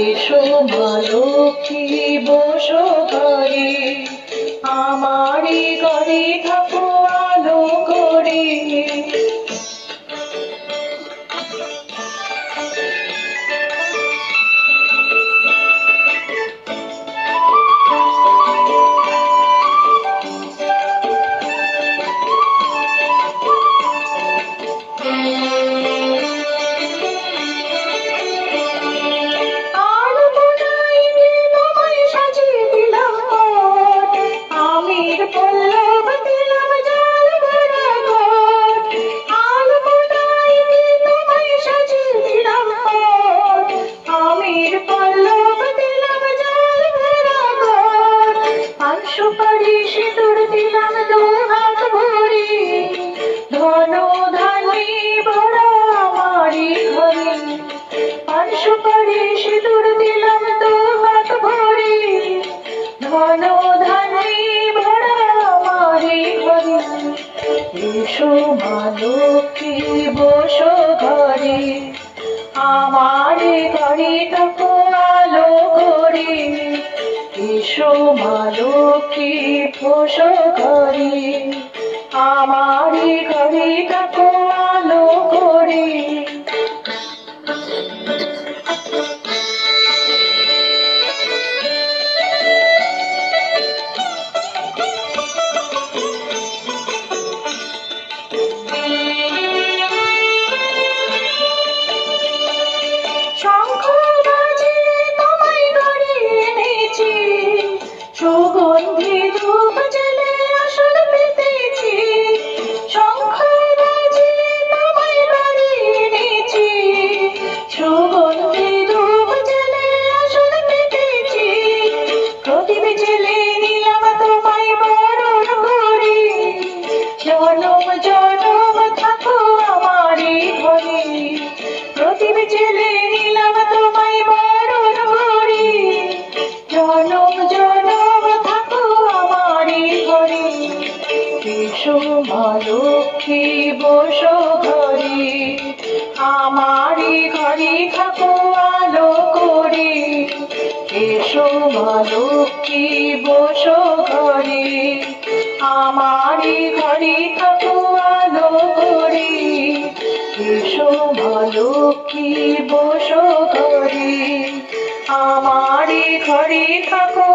এসো মা লক্ষ্মী বসো ঘরে, আমারই ঘরে থাকো আলো করে। সুপারি সিঁদুর দিলাম দু হাত ভরে, ধন ধানে ভরা আমারই ঘরে। পান সুপারি সিঁদুর দিলাম দু হাত ভরে, ধন ধানে ভরা আমারই ঘরে। এসো মা লক্ষ্মী বসো ঘরে, আমারই ঘরে থাকো আলো করে। এসো মা লক্ষ্মী বসো ঘরে, আমারই ঘরে থাকো আলো করে। শঙ্খ বাজিয়ে তোমায় ঘরে এনেছি, সুগন্ধি ধূপ জ্বেলে আসন পেতেছি। শঙ্খ বাজিয়ে তোমায় ঘরে এনেছি, সুগন্ধি ধূপ জ্বেলে আসন পেতেছি। প্রদীপ জ্বেলে নিলাম তোমায় বরণ করে, জনম জনম থাকো আমারই ঘরে। প্রদীপ জ্বেলে নিলাম তোমায় বরণ করে, জনম জনম থাকো আমারই ঘরে। এসো মা লক্ষ্মী বসো ঘরে, আমারই ঘরে থাকো আলো করে। এসো মা লক্ষ্মী বসো ঘরে, আমারই ঘরে থাকো আলো করে। এসো মা লক্ষ্মী বসো ঘরে, আমারই ঘরে থাকো